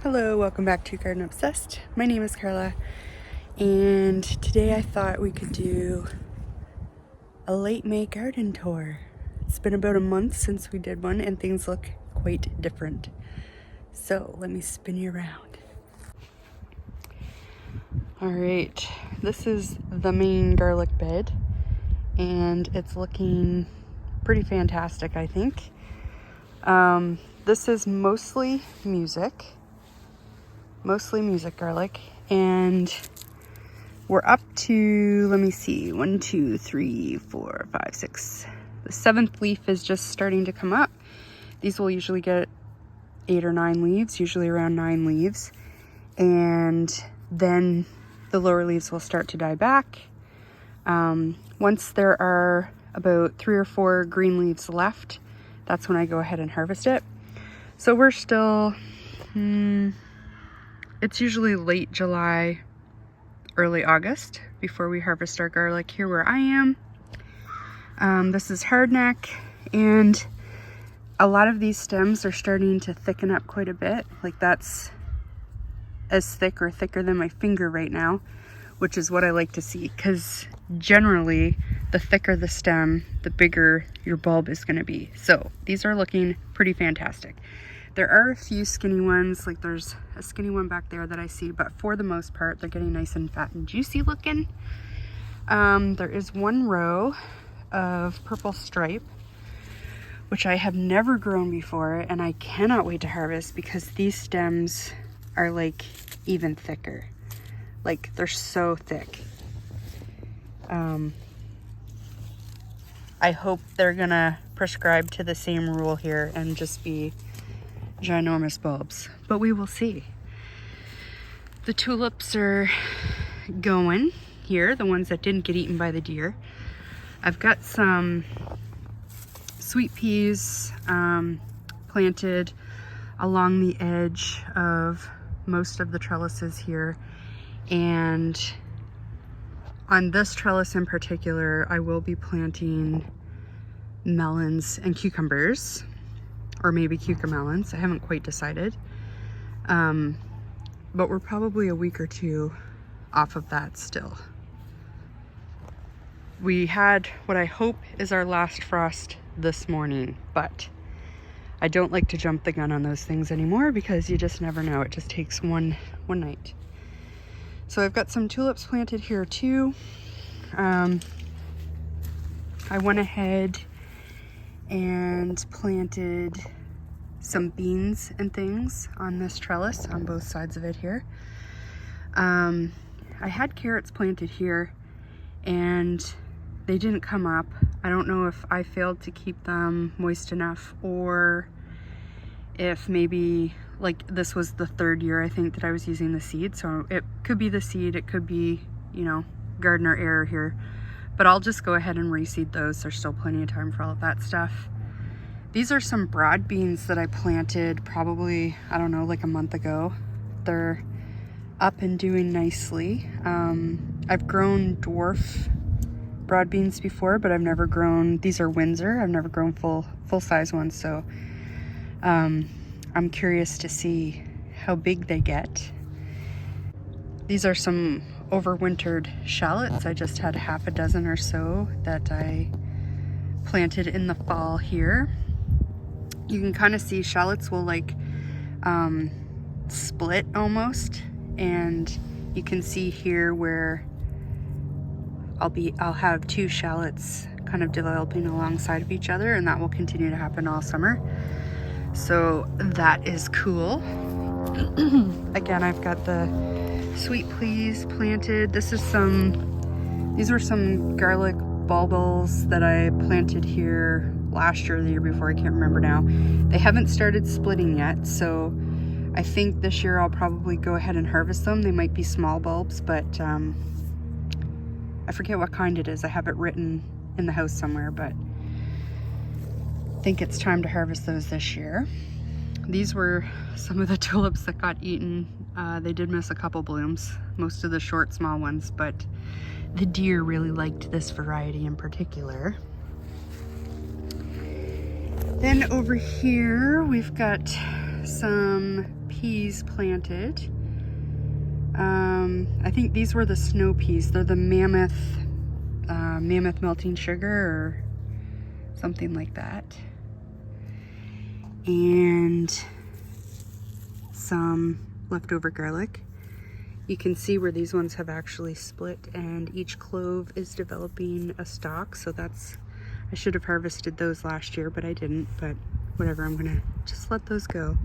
Hello, welcome back to Garden Obsessed. My name is Carla, and today I thought we could do a late May garden tour. It's been about a month since we did one, and things look quite different. So let me spin you around. All right, this is the main garlic bed, and it's looking pretty fantastic, I think. This is mostly music garlic, and we're up to, let me see, 1, 2, 3, 4, 5, 6. The 7th leaf is just starting to come up. These will usually get 8 or 9 leaves, usually around 9 leaves, and then the lower leaves will start to die back. Once there are about 3 or 4 green leaves left, that's when I go ahead and harvest it. So we're still, it's usually late July, early August before we harvest our garlic here where I am. This is hardneck, and a lot of these stems are starting to thicken up quite a bit. Like that's as thick or thicker than my finger right now, which is what I like to see, because generally the thicker the stem, the bigger your bulb is going to be. So these are looking pretty fantastic. There are a few skinny ones, like there's a skinny one back there that I see, but for the most part they're getting nice and fat and juicy looking. There is one row of purple stripe, which I have never grown before, and I cannot wait to harvest because these stems are like even thicker. Like they're so thick. I hope they're gonna prescribe to the same rule here and just be ginormous bulbs, but we will see. The tulips are going here, the ones that didn't get eaten by the deer. I've got some sweet peas planted along the edge of most of the trellises here, and on this trellis in particular I will be planting melons and cucumbers, or maybe cucamelons. I haven't quite decided, but we're probably a week or two off of that still. We had what I hope is our last frost this morning, but I don't like to jump the gun on those things anymore because you just never know. It just takes one night. So I've got some tulips planted here too. I went ahead and planted some beans and things on this trellis on both sides of it here. I had carrots planted here and they didn't come up. I don't know if I failed to keep them moist enough, or if maybe, like, this was the 3rd year I think that I was using the seed, so it could be the seed, it could be, you know, gardener error here, but I'll just go ahead and reseed those. There's still plenty of time for all of that stuff. These are some broad beans that I planted probably, I don't know, like a month ago. They're up and doing nicely. I've grown dwarf broad beans before, but I've never grown, these are Windsor, I've never grown full size ones, so I'm curious to see how big they get. These are some overwintered shallots. I just had half a dozen or so that I planted in the fall here. You can kind of see shallots will like split almost, and you can see here where I'll have 2 shallots kind of developing alongside of each other, and that will continue to happen all summer. So that is cool. Again, I've got the sweet peas planted. These were some garlic bulbils that I planted here last year or the year before, I can't remember now. They haven't started splitting yet, so I think this year I'll probably go ahead and harvest them. They might be small bulbs, but I forget what kind it is. I have it written in the house somewhere, but I think it's time to harvest those this year. These were some of the tulips that got eaten. They did miss a couple blooms, most of the short, small ones, but the deer really liked this variety in particular. Then over here, we've got some peas planted. I think these were the snow peas. They're the mammoth melting sugar or something like that. And some leftover garlic. You can see where these ones have actually split, and each clove is developing a stalk. So that's, I should have harvested those last year, but I didn't. But whatever, I'm gonna just let those go.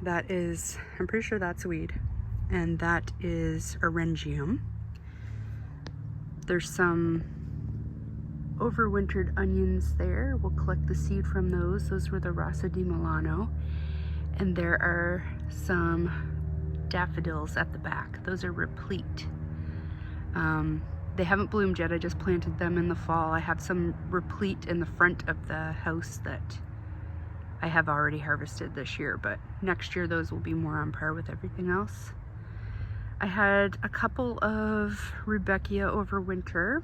That is, I'm pretty sure that's weed, and that is orangium. There's some overwintered onions there. We'll collect the seed from those. Those were the Rosa di Milano. And there are some daffodils at the back. Those are replete. They haven't bloomed yet. I just planted them in the fall. I have some replete in the front of the house that I have already harvested this year, but next year those will be more on par with everything else. I had a couple of Rudbeckia over winter.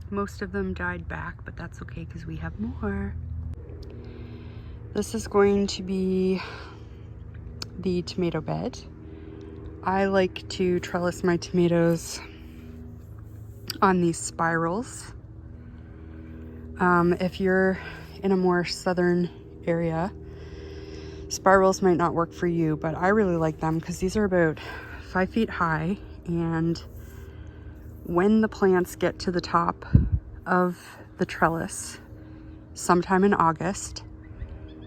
Most of them died back, but that's okay because we have more. This is going to be the tomato bed. I like to trellis my tomatoes on these spirals. If you're in a more southern area, spirals might not work for you, but I really like them because these are about 5 feet high, and when the plants get to the top of the trellis sometime in August,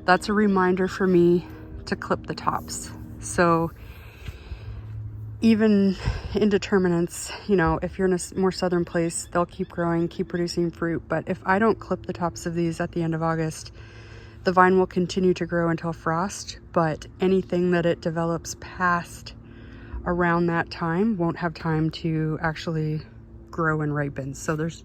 that's a reminder for me to clip the tops. So even indeterminates, you know, if you're in a more southern place, they'll keep growing, keep producing fruit. But if I don't clip the tops of these at the end of August, the vine will continue to grow until frost, but anything that it develops past around that time won't have time to actually grow and ripen. So there's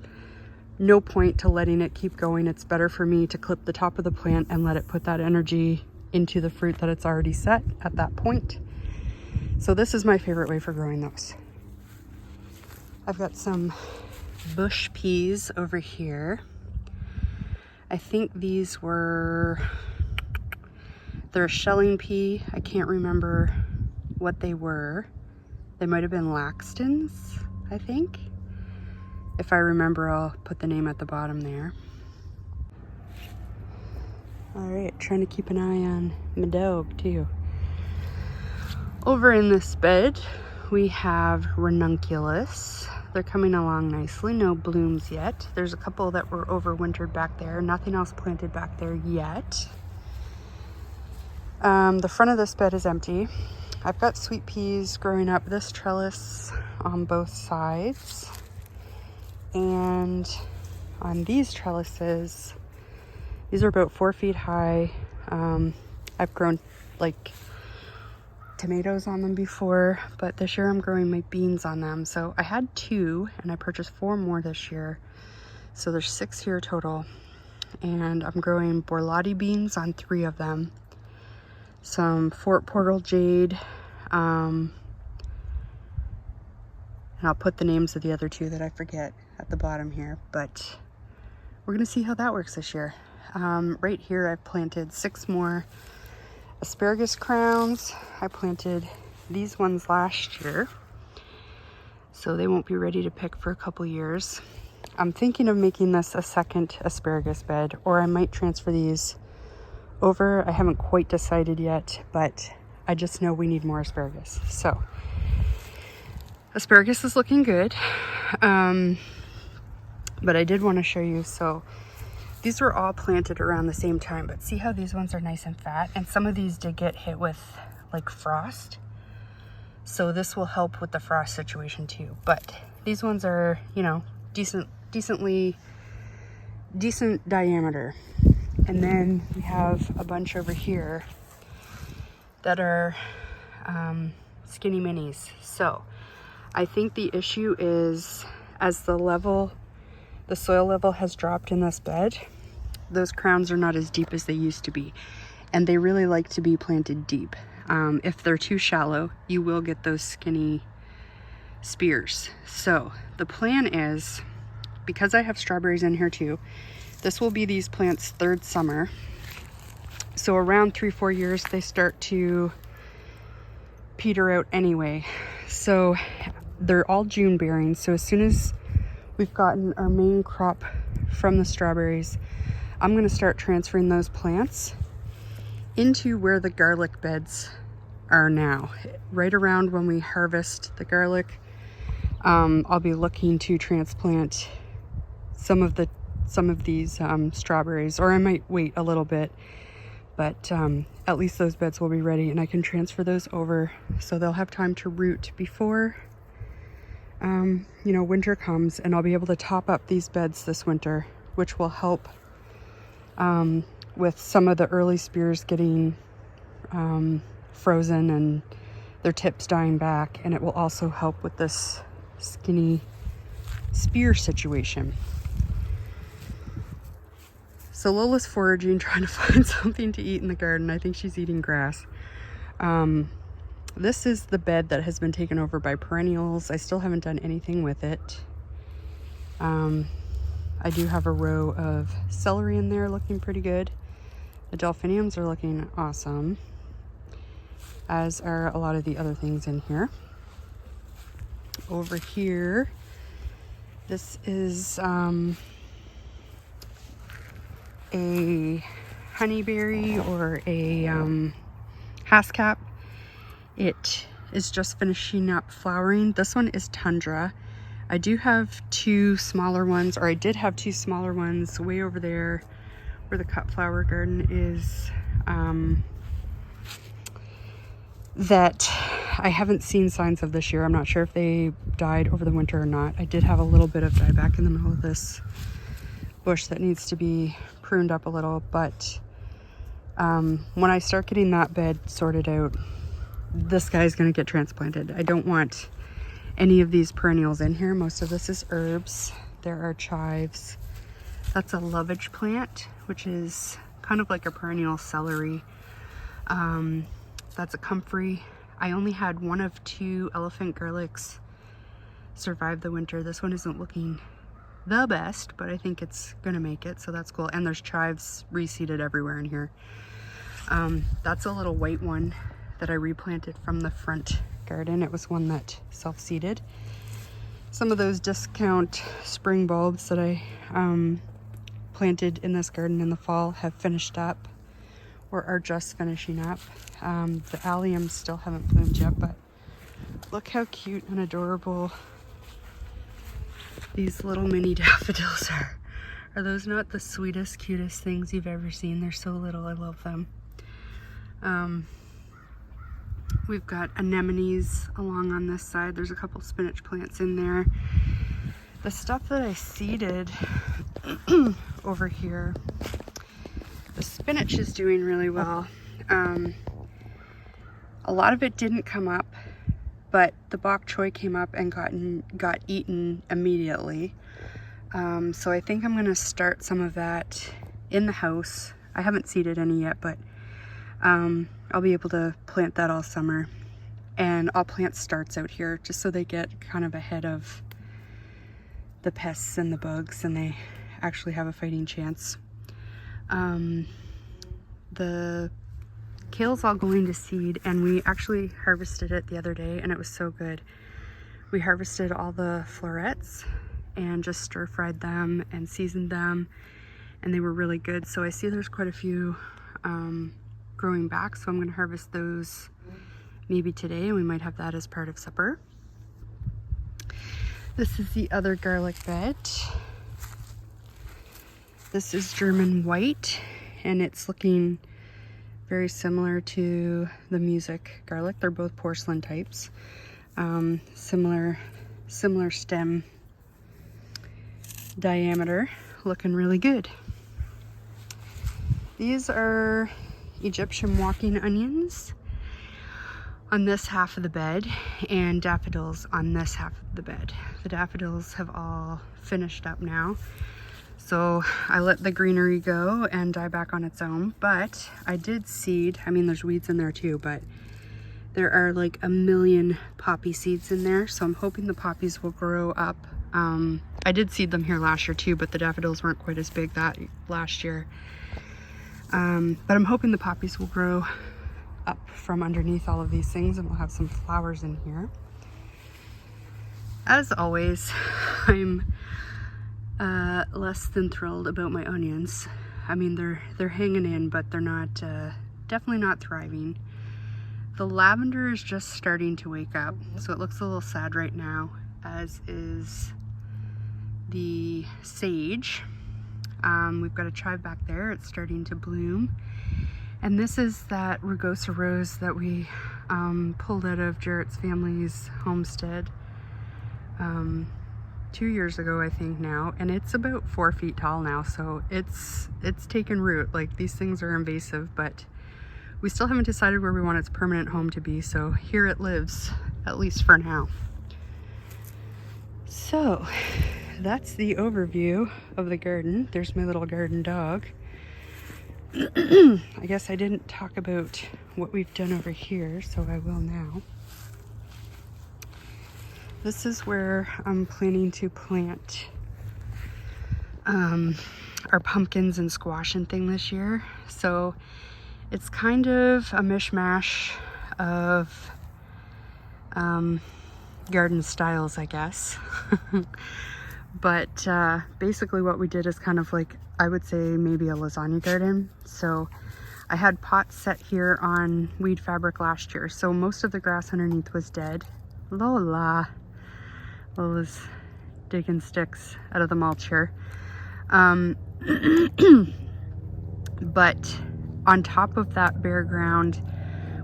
no point to letting it keep going. It's better for me to clip the top of the plant and let it put that energy into the fruit that it's already set at that point. So this is my favorite way for growing those. I've got some bush peas over here. I think these were, they're a shelling pea. I can't remember what they were. They might have been Laxtons, I think. If I remember, I'll put the name at the bottom there. All right, trying to keep an eye on my dog too. Over in this bed, we have ranunculus. They're coming along nicely, no blooms yet. There's a couple that were overwintered back there, nothing else planted back there yet. The front of this bed is empty. I've got sweet peas growing up this trellis on both sides. And on these trellises, these are about 4 feet high. I've grown like tomatoes on them before, but this year I'm growing my beans on them. So I had 2 and I purchased 4 more this year. So there's 6 here total. And I'm growing borlotti beans on 3 of them. Some Fort Portal jade. And I'll put the names of the other 2 that I forget at the bottom here, but we're gonna see how that works this year. Right here I've planted 6 more asparagus crowns. I planted these ones last year, so they won't be ready to pick for a couple years. I'm thinking of making this a second asparagus bed, or I might transfer these over. I haven't quite decided yet, but I just know we need more asparagus. So asparagus is looking good, but I did want to show you. So these were all planted around the same time, but see how these ones are nice and fat, and some of these did get hit with like frost, so this will help with the frost situation too. But these ones are, you know, decent diameter. And then we have a bunch over here that are skinny minis. So I think the issue is, as the soil level has dropped in this bed, those crowns are not as deep as they used to be, and they really like to be planted deep. If they're too shallow, you will get those skinny spears. So the plan is, because I have strawberries in here too, this will be these plants' 3rd summer. So So around 3-4 years, they start to peter out anyway. So they're all June bearing. So as soon as we've gotten our main crop from the strawberries, I'm going to start transferring those plants into where the garlic beds are now. Right around when we harvest the garlic, I'll be looking to transplant some of these strawberries, or I might wait a little bit, but at least those beds will be ready and I can transfer those over so they'll have time to root before you know, winter comes, and I'll be able to top up these beds this winter, which will help with some of the early spears getting frozen and their tips dying back, and it will also help with this skinny spear situation. So Lola's foraging, trying to find something to eat in the garden. I think she's eating grass. This is the bed that has been taken over by perennials. I still haven't done anything with it. I do have a row of celery in there looking pretty good. The delphiniums are looking awesome, as are a lot of the other things in here. Over here, this is a honeyberry or a haskap. It is just finishing up flowering. This one is tundra. I do have two smaller ones, or I did have two smaller ones way over there where the cut flower garden is, that I haven't seen signs of this year. I'm not sure if they died over the winter or not. I did have a little bit of dieback in the middle of this bush that needs to be pruned up a little, but when I start getting that bed sorted out, this guy's going to get transplanted. I don't want any of these perennials in here. Most of this is herbs. There are chives. That's a lovage plant, which is kind of like a perennial celery. That's a comfrey. I only had one of two elephant garlics survive the winter. This one isn't looking the best, but I think it's gonna make it, so that's cool. And there's chives reseeded everywhere in here. That's a little white one that I replanted from the front garden. It was one that self-seeded. Some of those discount spring bulbs that I planted in this garden in the fall have finished up or are just finishing up. The alliums still haven't bloomed yet, but look how cute and adorable these little mini daffodils are. Are those not the sweetest, cutest things you've ever seen? They're so little. I love them. We've got anemones along on this side. There's a couple spinach plants in there. The stuff that I seeded over here, the spinach is doing really well. A lot of it didn't come up, but the bok choy came up and got eaten immediately. So I think I'm gonna start some of that in the house. I haven't seeded any yet, but I'll be able to plant that all summer. And I'll plant starts out here just so they get kind of ahead of the pests and the bugs and they actually have a fighting chance. The kale's all going to seed, and we actually harvested it the other day and it was so good. We harvested all the florets and just stir-fried them and seasoned them, and they were really good. So I see there's quite a few growing back, so I'm going to harvest those maybe today, and we might have that as part of supper. This is the other garlic bed. This is German white, and it's looking very similar to the music garlic. They're both porcelain types. Similar stem diameter, looking really good. These are Egyptian walking onions on this half of the bed, and daffodils on this half of the bed. The daffodils have all finished up now, so I let the greenery go and die back on its own. But I did seed, I mean there's weeds in there too, but there are like a million poppy seeds in there, so I'm hoping the poppies will grow up. I did seed them here last year too, but the daffodils weren't quite as big that last year. But I'm hoping the poppies will grow up from underneath all of these things and we'll have some flowers in here. As always, I'm less than thrilled about my onions. I mean, they're hanging in, but they're not, definitely not thriving. The lavender is just starting to wake up, so it looks a little sad right now, as is the sage. We've got a chive back there, it's starting to bloom. And this is that rugosa rose that we pulled out of Jarrett's family's homestead 2 years ago, I think now, and it's about 4 feet tall now, so it's taken root. Like, these things are invasive, but we still haven't decided where we want its permanent home to be, so here it lives, at least for now. So that's the overview of the garden. There's my little garden dog. I guess I didn't talk about what we've done over here, so I will now. This is where I'm planning to plant our pumpkins and squash and thing this year. So it's kind of a mishmash of garden styles, I guess. But basically what we did is kind of like, I would say maybe a lasagna garden. So I had pots set here on weed fabric last year, so most of the grass underneath was dead. Lola was digging sticks out of the mulch here. But on top of that bare ground,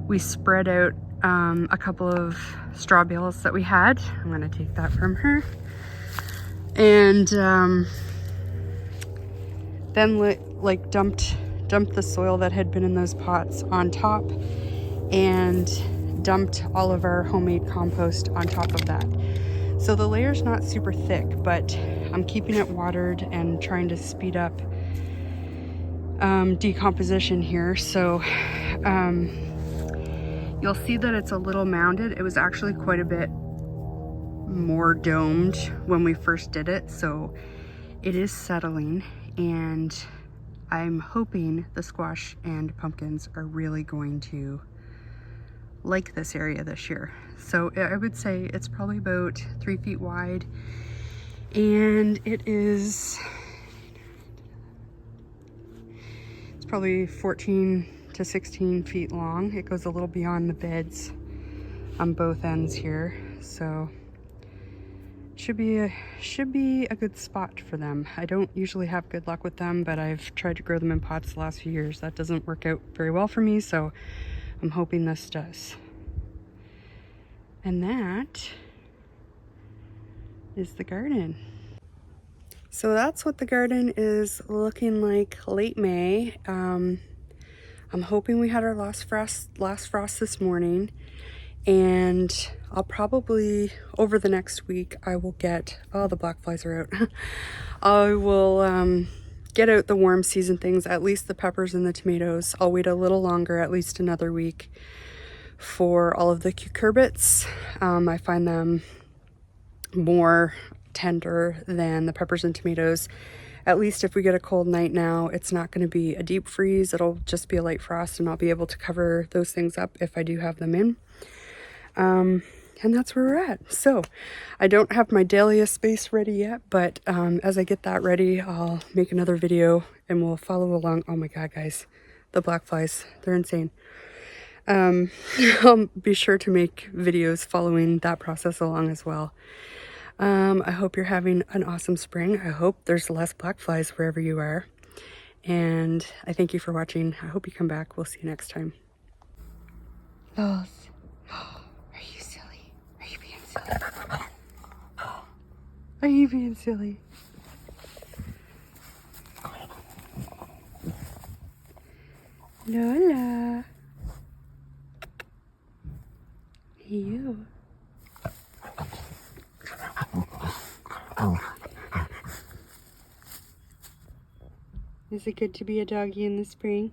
we spread out a couple of straw bales that we had. I'm gonna take that from her. And then like dumped the soil that had been in those pots on top and dumped all of our homemade compost on top of that. So the layer's not super thick, but I'm keeping it watered and trying to speed up decomposition here. So you'll see that it's a little mounded. It was actually quite a bit more domed when we first did it, so it is settling, and I'm hoping the squash and pumpkins are really going to like this area this year. So I would say it's probably about 3 feet wide, and it's probably 14 to 16 feet long. It goes a little beyond the beds on both ends here, so should be a good spot for them. I don't usually have good luck with them, but I've tried to grow them in pots the last few years. That doesn't work out very well for me, so I'm hoping this does. And that is the garden. So that's what the garden is looking like late May. I'm hoping we had our last frost this morning, and I'll probably, over the next week, I will get, oh, the black flies are out. I will get out the warm season things, at least the peppers and the tomatoes. I'll wait a little longer, at least another week, for all of the cucurbits. I find them more tender than the peppers and tomatoes. At least if we get a cold night now, it's not going to be a deep freeze. It'll just be a light frost, and I'll be able to cover those things up if I do have them in. And that's where we're at. So I don't have my dahlia space ready yet, but as I get that ready, I'll make another video and we'll follow along. Oh my God, guys, the black flies, they're insane. I'll be sure to make videos following that process along as well. I hope you're having an awesome spring. I hope there's less black flies wherever you are. And I thank you for watching. I hope you come back. We'll see you next time. Lols. Are you silly? Are you being silly? Are you being silly? Lola. You. Is it good to be a doggy in the spring?